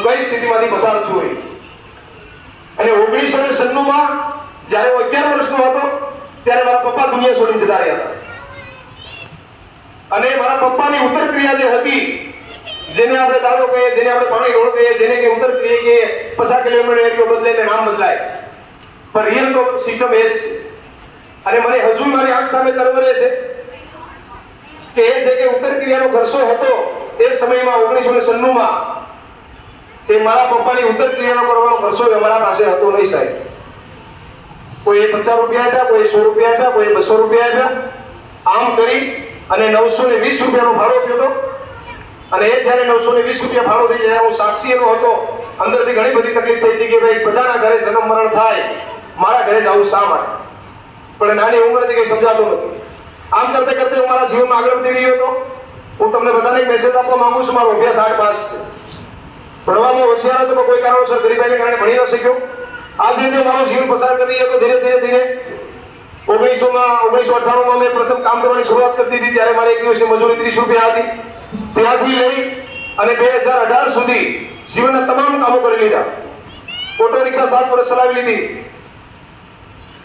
કઈ સ્થિતિમાંથી પસાર છું. અને 1996 જ્યારે હું 11 વર્ષનો હતો ત્યારે મારા પપ્પા દુનિયા છોડીને જતા રહ્યા હતા. અને મારા પપ્પાની ઉત્તરક્રિયા જે હતી, જેને આપણે દાડો કહીએ, જેને આપણે પાણી રોડ કહીએ, જેને કે ઉત્તરક્રિયા કહીએ, 50 કિલોમીટર એરિયો બદલે એટલે નામ બદલાય, પણ રિયલ તો સિસ્ટમ એ જ છે. અને મને હજુ મારી આંખ સામે તરવરે છે કે એ જે કે ઉત્તરક્રિયાનો ખર્ચો હતો એ સમયમાં 1996 તે મારા પપ્પાની ઉત્તરક્રિયાનો કરવાનો ખર્ચો અમારા પાસે હતો નહીં સાહેબ. કોઈ 50 રૂપિયા આપ્યા, કોઈ 100 રૂપિયા આપ્યા, કોઈ 200 રૂપિયા આપ્યા, આમ કરી અને 920 રૂપિયાનો ભાડો થયો હતો. અને એ જ્યારે 920 રૂપિયા ભાડો થઈ જાય, હું સાક્ષી એનો હતો. અંદરથી ઘણી બધી તકલીફ થઈ હતી કે ભાઈ બધાના ઘરે જન્મ મરણ થાય, મારા ઘરે જવું શા માટે? પણ નાની ઉંમરથી કંઈ સમજાતું નથી. આમ કરતે કરતે હું મારા જીવનમાં આગળ વધી રહ્યો હતો. હું તમને બધાને એક મેસેજ આપવા માંગુ છું. મારો અભ્યાસ 8 પાસ છે. ભણવામાં હોશિયાર હતો, પણ કોઈ કારણોસર ગરીબાઈને કારણે ભણી ન શક્યો. આ જ રીતે મારું જીવન પસાર કરી રહ્યો હતો. ધીરે 1998 મેં પ્રથમ કામ કરવાની શરૂઆત કરી દીધી. ત્યારે મારી એક દિવસની મજૂરી 30 રૂપિયા હતી. ત્યાંથી લઈ અને 2018 સુધી જીવનના તમામ કામો કરી લીધા. ઓટો રિક્ષા 7 વર્ષ ચલાવી લીધી,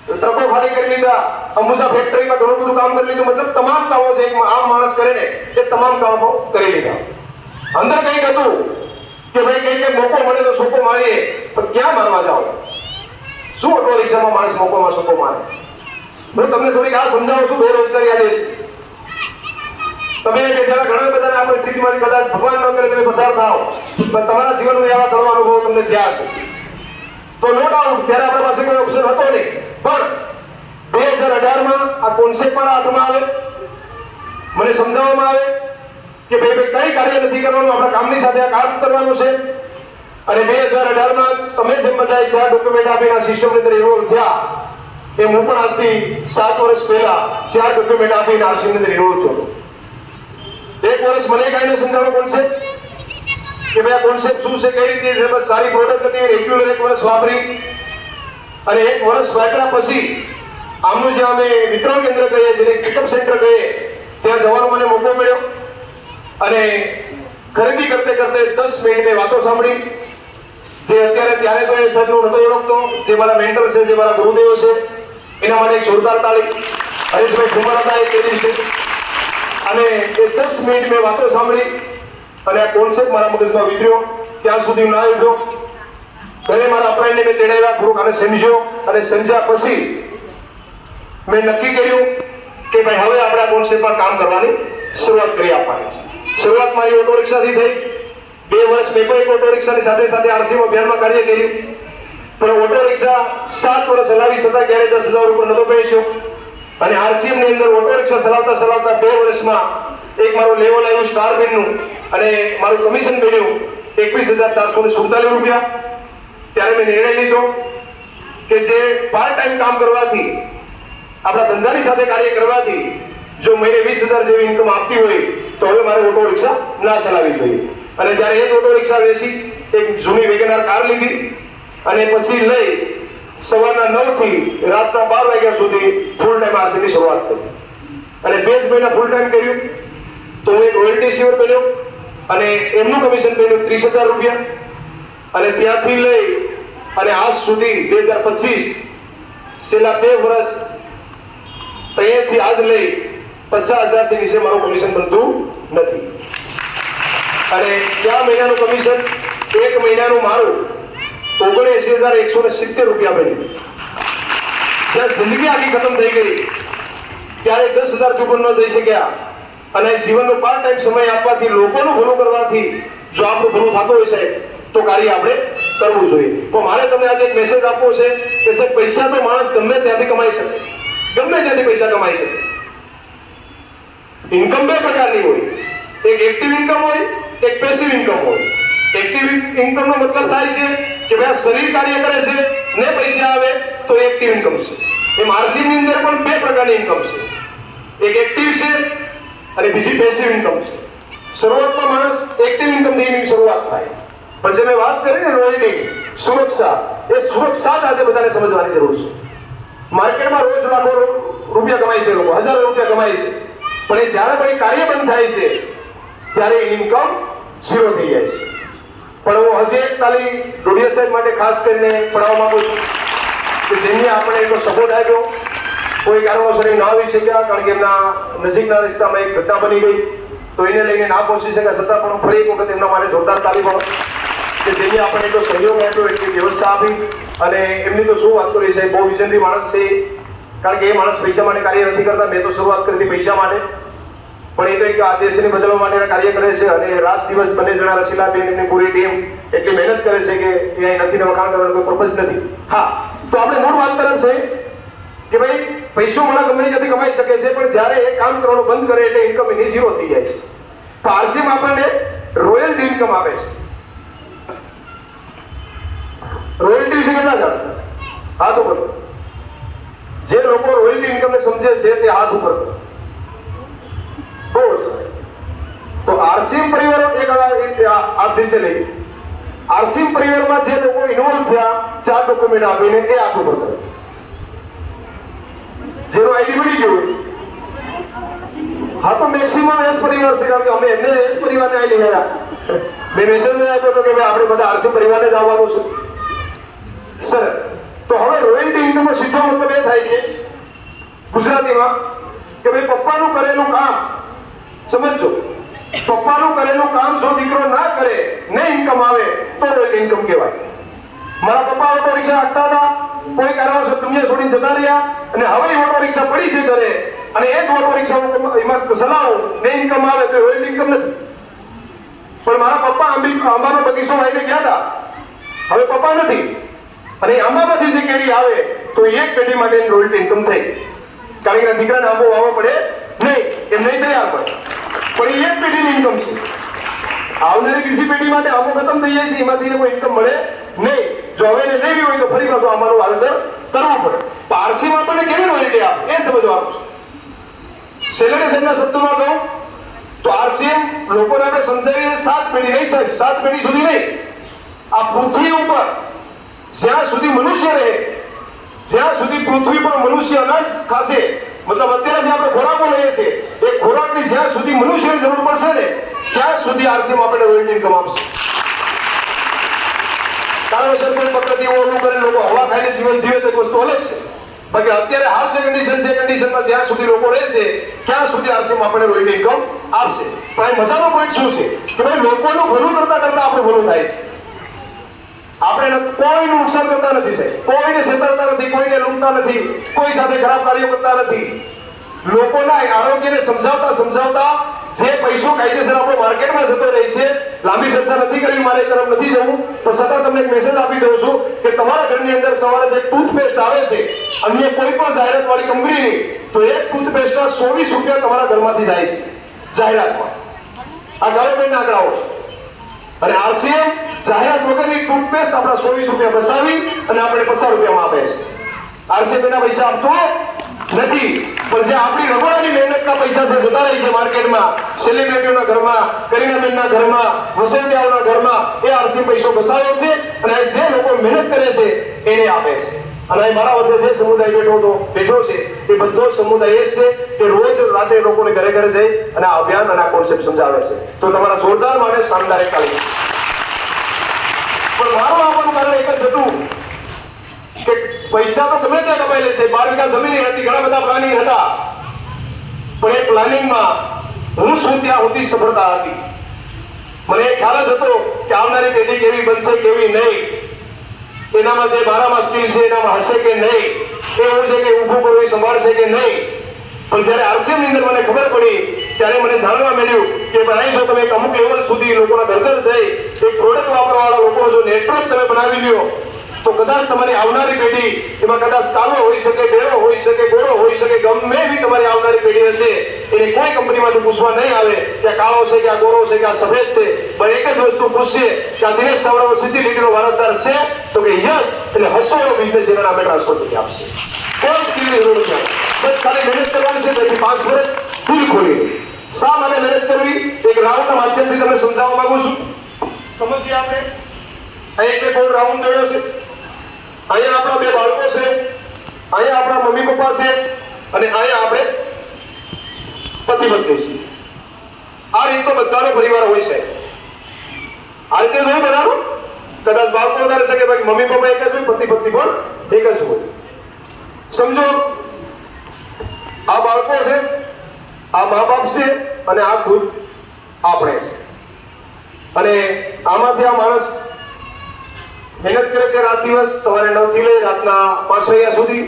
ટ્રકો ફાડી કરી લીધા, અંબુજા ફેક્ટરીમાં ઘણું બધું કામ કરી લીધું. મતલબ તમામ કામો જે એક આમ માણસ કરે ને એ તમામ કામો કરી લીધા. અંદર કંઈક હતું કે ભાઈ કંઈક મોકો મળે તો સોકો મારીએ, પણ ક્યાં મારવા જાઓ? શું ઓટો રિક્ષામાં માણસ મોકોમાં સોકો મારે? હું તમને થોડીક આ સમજાવું છું. બેરોજગારી આ દેશ, તમે બેઠેલા ઘણા બધાને આ પરિસ્થિતિમાંથી કદાચ ભગવાન ન કરે તમે પસાર થાઓ, પણ તમારા જીવનમાં એવા ઘણો અનુભવ તમને થયા છે. તો નો ડાઉટ ત્યારે આપણા પાસે કોઈ ઓપ્શન હતો નહીં. પણ 2018માં આ કોન્સેપ્ટ મારા હાથમાં આવે, મને સમજાવવામાં આવે કે ભાઈ કઈ કાર્ય નથી કરવાનું, આપણા કામની સાથે આ કામ કરવાનું છે. અને 2018માં તમે જેમ બધા 4 ડોક્યુમેન્ટ આપીને આ સિસ્ટમની અંદર ઇન્વોલ્વ થયા, એમ હું પણ આજથી 7 વર્ષ પહેલા 4 ડોક્યુમેન્ટ આપીને આ સિસ્ટમની અંદર ઇન્વોલ્વ છું. 1 વર્ષ મને કાંઈ ન સમજાણો કોન્સેપ્ટ કે ભાઈ આ કોન્સેપ્ટ શું છે, કઈ રીતે છે. બસ સારી પ્રોડક્ટ હતી, રેગ્યુલર 1 વર્ષ વાપરી. અને 1 વર્ષ વાપર્યા પછી આમનું જે અમે વિતરણ કેન્દ્ર કહીએ, જેને પિકઅપ સેન્ટર કહીએ, ત્યાં જવાનો મને મોકો મળ્યો. અને ખરીદી કરતે કરતે 10 મિનિટ મેં વાતો સાંભળી, જે ત્યારે તો એ સરનું નતો ઓળખતો, જે મારા મેન્ટર છે, જે મારા ગુરુદેવો છે, એના માટે એક જોરદાર તાળી. હરીશભાઈ ઠુમર હતા તે દિવસે. અને એ 10 મિનિટ મેં વાતો સાંભળી અને આ કોન્સેપ્ટ મારા મગજમાં વિતર્યો. ત્યાં સુધી ના આવ્યો. ઘરે મારા અપરાઈને મેં તેડાવ્યા, થોડુંક આને સમજ્યો. અને સમજ્યા પછી મેં નક્કી કર્યું કે ભાઈ હવે આપણે આ કોન્સેપ્ટમાં કામ કરવાની શરૂઆત કરી આપવાની છે. શરૂઆત મારી ઓટો રિક્ષાથી થઈ. 2 વર્ષ મેં પણ એક ઓટો રિક્ષાની સાથે સાથે આરસીએમ અભિયાનમાં કાર્ય કર્યું. પણ ઓટો રિક્ષા 7 વર્ષ ચલાવી છતાં ક્યારે 10,000 ઉપર નતો પહોંચ્યો. અને આરસીએમ ની અંદર ઓટો રિક્ષા ચલાવતા 2 વર્ષમાં એક મારું લેવલ આવ્યું સ્ટાર બેનનું, અને મારું કમિશન મળ્યું 21,447 રૂપિયા. ત્યારે મેં નિર્ણય લીધો કે જે પાર્ટ ટાઈમ કામ કરવાથી, આપણા ધંધાની સાથે કાર્ય કરવાથી જો મહિને 20,000 જેવી ઇન્કમ આપતી હોય તો હવે મારે ઓટો રિક્ષા ના ચલાવવી જોઈએ. અને ત્યારે એ જ ઓટો રિક્ષા વેચી એક જૂની વેગેનાર કાર લીધી. અને પછી લઈ સવારના 9 થી રાતના 12 વાગ્યા સુધી ફૂલ ટાઈમ આરસીની શરૂઆત કરી. અને 2 જ મહિના ફૂલ ટાઈમ કર્યું તો હું એક રોયલ્ટી શેર બન્યો. અને એમનું કમિશન બન્યું 30,000 રૂપિયા. અને ત્યાંથી લઈ અને આજ સુધી 2025 છેલ્લા 2 વર્ષ ત્યાંથી આજ લઈ 50,000 થી નીચે મારું કમિશન બનતું નથી. અને ત્યાં મહિનાનું કમિશન 1 મહિનાનું મારું 79,170 રૂપિયા બન્યું. જ્યાં જિંદગી આખી ખતમ થઈ ગઈ ત્યારે 10,000 થી ઉપર ન જઈ શક્યા. અને જીવનનો પાર્ટ ટાઈમ સમય આપવાથી, લોકોનું ભલું કરવાથી જો આપણું ભલું થતું હોય છે તો કાર્ય આપણે કરવું જોઈએ. તો મારે તમને આજે એક મેસેજ આપવો છે કે સાહેબ પૈસા તો માણસ ગમે ત્યાંથી કમાઈ શકે, ગમે ત્યાંથી પૈસા કમાઈ શકે. ઇન્કમ 2 પ્રકારની હોય, એક એક્ટિવ ઇન્કમ હોય, એક પેસિવ ઇન્કમ હોય. એક્ટિવ ઇન્કમનો મતલબ થાય છે કે ભાઈ શરીર કાર્ય કરે છે ને પૈસા આવે તો એક્ટિવ ઇન્કમ છે. એમ આરસીની અંદર પણ 2 પ્રકારની ઇન્કમ છે, એક એક્ટિવ છે અને બીજી પેસિવ ઇન્કમ છે. શરૂઆતમાં માણસ એક્ટિવ ઇન્કમથી એની શરૂઆત થાય, પણ જે મેં વાત કરી ને રોયલ્ટી, સુરક્ષા, એ સુરક્ષા જ આજે બધાને સમજવાની જરૂર છે. માર્કેટમાં રોજ લાખો રૂપિયા કમાય છે, લોકો હજારો રૂપિયા કમાય છે, પણ એ જ્યારે પણ કાર્ય બંધ થાય છે ત્યારે ઇન્કમ 0 થઈ જાય છે. પણ હું હજી એક તાલી ડોડિયા સાહેબ માટે ખાસ કરીને પડાવવા માંગુ છું કે જેમને આપણે એટલો સપોર્ટ આપ્યો, કોઈ કારણોસર ના આવી શક્યા કારણ કે એમના નજીકના રસ્તામાં એક ઘટના બની ગઈ, તો એને લઈને ના પહોંચી શક્યા, છતાં પણ ફરી એક વખત એમના માટે જોરદાર તાલી પાડો કે જેને આપણે એટલો સહયોગ આપ્યો, એટલી વ્યવસ્થા આપી. અને એમની તો શું વાત કરી સાહેબ, બહુ વિઝનરી માણસ છે, કારણ કે એ માણસ પૈસા માટે કાર્ય નથી કરતા. મેં તો શરૂઆત કરી હતી પૈસા માટે, પણ એ તો એક આ દેશને બદલવા માટેના કાર્ય કરે છે અને રાત દિવસ બંને જણા રસીલાબેન એમની પૂરી ટીમ એટલી મહેનત કરે છે કે એ અહીં નથી ને વખાણ કરવાનો કોઈ પર્પઝ નથી. હા, તો આપણે મૂળ વાત તરફ છે કે ભાઈ પૈસો મને ગમે ત્યાંથી કમાઈ શકે છે, પણ જ્યારે એ કામ કરવાનું બંધ કરે એટલે ઇન્કમ એની ઝીરો થઈ જાય છે. તો આરસીએમ આપણને રોયલ્ટી ઇન્કમ આપે છે. રોયલ્ટી વિશે કેટલા જાણતા? હાથ ઉપર. જે લોકો રોયલ્ટી ઇન્કમને સમજે છે તે હાથ ઉપર. બહુ સારું. તો આરસીએમ પરિવાર એક આ દિશે લઈ આરસીએમ પરિવારમાં જે લોકો ઇન્વોલ્વ થયા 4 ડોક્યુમેન્ટ આપીને એ હાથ ઉપર કરે. જેનો આઈડી મળી ગયો હા, તો મેક્સિમમ એસ પરિવાર છે, કારણ કે અમે એમને એસ પરિવારને આઈડી ગયા. મેં મેસેજ આપ્યો હતો કે ભાઈ આપણે બધા આરસી પરિવારને જ આવવાનું છે. સરસ. તો હવે રોયલ્ટી ઇન્કમનો સીધો મતલબ એ થાય છે ગુજરાતીમાં કે ભાઈ પપ્પાનું કરેલું કામ સમજો, પપ્પાનું કરેલું કામ જો દીકરો ના કરે ને ઇન્કમ આવે તો રોયલ્ટી ઇન્કમ કહેવાય. મારા પપ્પા ઓટો રિક્ષા હાંકતા હતા, કોઈ કારણોસર દુનિયા છોડીને જતા રહ્યા અને હવે ઓટો રિક્ષા પડી છે ઘરે અને એ જ ઓટો રિક્ષા એમાં ચલાવું ને ઇન્કમ આવે તો રોયલ્ટી ઇન્કમ નથી. પણ મારા પપ્પા આંબાનો બગીચો વાઈને ગયા હતા, હવે પપ્પા નથી અને આંબામાંથી જે કેરી આવે તો એક પેઢી માટે રોયલ્ટી ઇન્કમ થઈ, કારણ કે દીકરાને આંબો વાવવો પડે નહીં, એમ નહીં તૈયાર પડે, પણ એ એક પેઢીની ઇન્કમ છે. આવનારી બીજી પેઢી માટે આંબો ખતમ થઈ જાય છે, એમાંથી કોઈ ઇન્કમ મળે નહીં. જો હવે એને લેવી હોય તો ફરી પાછું આંબાનું વાવેતર કરવું પડે. પારસીમાં આપણને કેવી રોયલ્ટી આપે એ સમજવાનું છે. સેલેરી સાહેબના શબ્દોમાં કહું તો આરસીએમ લોકોને આપણે સમજાવીએ 7 પેઢી નહીં સાહેબ, 7 પેઢી સુધી નહીં. આ પૃથ્વી ઉપર જ્યાં સુધી મનુષ્ય રહે, જ્યાં સુધી પૃથ્વી પર મનુષ્ય અનાજ ખાશે, મતલબ અત્યારે જે આપણે ખોરાકો લઈએ છીએ એ ખોરાકની જ્યાં સુધી મનુષ્યની જરૂર પડશે ને ત્યાં સુધી આરસીએમ આપણે રોયલ્ટી ઇન્કમ આપશે. કારણોસર કોઈ પકડતી ઓલું કરે લોકો હવા ખાઈને જીવન જીવે તો એક વસ્તુ અલગ છે, બાકી અત્યારે હાલ જે કન્ડિશન છે એ કન્ડિશનમાં જ્યાં સુધી લોકો રહેશે ત્યાં સુધી આરસીએમ આપણે રોયલ્ટી ઇન્કમ આપશે. પણ આ મજાનો પોઈન્ટ શું છે કે ભાઈ લોકોનું ભલું કરતા કરતા આપણું ભલું થાય છે. આપણે કોઈનું નુકસાન કરતા નથી સાહેબ, કોઈને છેતરતા નથી, કોઈને લૂંટતા નથી, કોઈ સાથે ખરાબ કાર્યો કરતા નથી. લોકોના આરોગ્યને સમજાવતા જે પૈસો કાયદેસર આપણો માર્કેટમાં જતો રહે છે, લાંબી ચર્ચા નથી કરી, મારે એ તરફ નથી જવું, પણ છતાં તમને એક મેસેજ આપી દઉં છું કે તમારા ઘરની અંદર સવારે જે ટૂથપેસ્ટ આવે છે અન્ય કોઈ પણ જાહેરાતવાળી કંપનીની, તો એક ટૂથપેસ્ટના 120 રૂપિયા તમારા ઘરમાંથી જાય છે જાહેરાતમાં. આ ગવર્મેન્ટના આંકડાઓ છે. અને આરસીએમ જાહેરાત વગરની ટૂથપેસ્ટ આપણા 120 રૂપિયા બસાવી અને આપણે 50 રૂપિયામાં આપે છે. આરસીએમ એના પૈસા આપતો નથી, પણ જે આપણી રગોડાની મહેનતના પૈસા છે જતા રહી છે માર્કેટમાં, સેલિબ્રિટીઓના ઘરમાં, કરીનાબેનના ઘરમાં, વસંતિયાઓના ઘરમાં, એ આરસીએમ પૈસો બસાવે છે અને જે લોકો મહેનત કરે છે એને આપે છે. અને મારા વચ્ચે જે સમુદાય બેઠો છે એ બધો સમુદાય એ છે કે રોજ રાતે લોકોને ઘરે ઘરે જઈ અને આ અભિયાન અને આ કોન્સેપ્ટ સમજાવે છે. તો તમારા જોરદાર માટે શાનદાર એક તાળી. પણ મારું આવવાનું કારણ એક જ હતું કે પૈસા તો ગમે ત્યાં કમાઈ લે છે. 12 વીઘા જમીન હતી, ઘણા બધા પ્લાનિંગ હતા, પણ એ પ્લાનિંગમાં હું શું ત્યાં સુધી સફળતા હતી. મને એ ખ્યાલ જ હતો કે આવનારી પેઢી કેવી બનશે કેવી નહીં, એનામાં જે મારામાં સ્કિલ છે એનામાં હશે કે નહીં, એવું છે કે ઊભું કરવું એ સંભાળશે કે નહીં. પણ જ્યારે આરસીએમ ની અંદર મને ખબર પડી ત્યારે મને જાણવા મળ્યું કે ભાઈ જો તમે અમુક લેવલ સુધી લોકોના ઘર ઘર જઈ એક પ્રોડક્ટ વાપરવાવાળા લોકોનો જો નેટવર્ક તમે બનાવી લ્યો તો કદાચ તમારી આવનારી પેઢી એમાં કદાચ કાલો હોઈ શકે, બેરો હોઈ શકે, ગોરો હોઈ શકે, ગમે એવી તમારી આવનારી પેઢી હશે એને કોઈ કંપનીમાંથી પૂછવા નહીં આવે કે આ કાળો છે કે આ ગોરો છે કે આ સફેદ છે, પણ એક જ વસ્તુ પૂછશે કે આ દિનેશ સાવરાનો સીધી લીટીનો વારસદાર છે, તો કે યસ, એટલે હસો એવો બિઝનેસ એના નામે ટ્રાન્સફર કરી આપશે. કોઈ સ્કિલની જરૂર નથી, બસ ખાલી મહેનત કરવાની છે. તેથી 5 વર્ષ દિલ ખોલી શા માટે મહેનત કરવી એક રાઉન્ડના માધ્યમથી તમને સમજાવવા માંગુ છું. સમજીએ આપણે અહીં એક બે રાઉન્ડ દોડ્યો છે, અહીંયા આપણા 2 બાળકો છે, અહીંયા આપણા મમ્મી પપ્પા છે અને અહીંયા આપણે પતિ પત્ની છે. આ રીતનો બધાનો પરિવાર હોય છે. આ રીતે જોયું બધાનું. કદાચ બાળકો વધારે છે કે ભાઈ મમ્મી પપ્પા એક જ હોય, પતિ પત્ની પણ એક જ હોય. સમજો આ બાળકો છે, આ મા બાપ છે અને આ ખુદ આપણે છે. અને આમાંથી આ માણસ મહેનત કરે છે રાત દિવસ, સવારે 9 થી લઈ રાતના 5 વાગ્યા સુધી,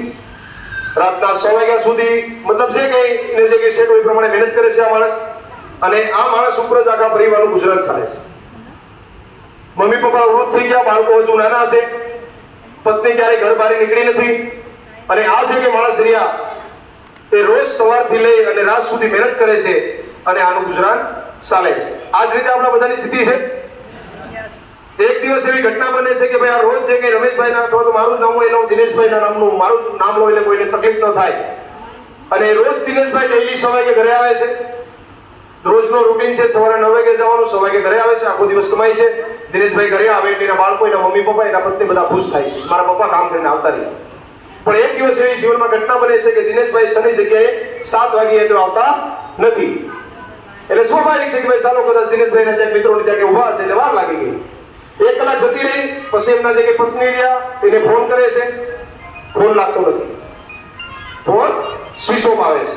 રાતના 6 વાગ્યા સુધી, મતલબ જે કઈ એને જે કઈ સેટ હોય એ પ્રમાણે મહેનત કરે છે આ માણસ. અને આ માણસ ઉપર જ આખા પરિવારનું ગુજરાન ચાલે છે. મમ્મી પપ્પા વૃદ્ધ થઈ ગયા, બાળકો હજુ નાના છે, પત્ની ક્યારેય ઘર બહાર નીકળી નથી. અને આ જે કે માણસ રહ્યા એ રોજ સવારથી લઈ અને રાત સુધી મહેનત કરે છે અને આનું ગુજરાન ચાલે છે. આ જ રીતે આપણા બધાની સ્થિતિ છે. એક દિવસ એવી ઘટના બને છે કે ભાઈ આ રોજ છે કે રમેશભાઈના અથવા તો મારું જ નામ હોય એટલે હું દિનેશભાઈના નામનું મારું નામ લો એટલે કોઈને તકલીફ ન થાય. અને રોજ દિનેશભાઈ ડેઈલી 6 વાગે ઘરે આવે છે. રોજનો રૂટીન છે, સવારે 9 વાગે જવાનું, 6 વાગે ઘરે આવે છે, આખો દિવસ કમાય છે. દિનેશભાઈ ઘરે આવે એટલે એના બાળકો, એના મમ્મી પપ્પા, એના પત્ની બધા ખુશ થાય છે, મારા પપ્પા કામ કરીને આવતા રહ્યા. પણ એક દિવસ એવી જીવનમાં ઘટના બને છે કે દિનેશભાઈ શનિ જગ્યાએ 7 વાગ્યે તો આવતા નથી. એટલે સ્વાભાવિક છે કે ભાઈ ચાલો કદાચ દિનેશભાઈના ત્યાં મિત્રોની ત્યાં કે ઊભા હશે એટલે વાર લાગી ગઈ. 1 કલાક જતી રહી. પછી એમના જે કે પત્ની રહ્યા એને ફોન કરે છે, ફોન લાગતો નથી, ફોન સ્વિચ ઓફ આવે છે.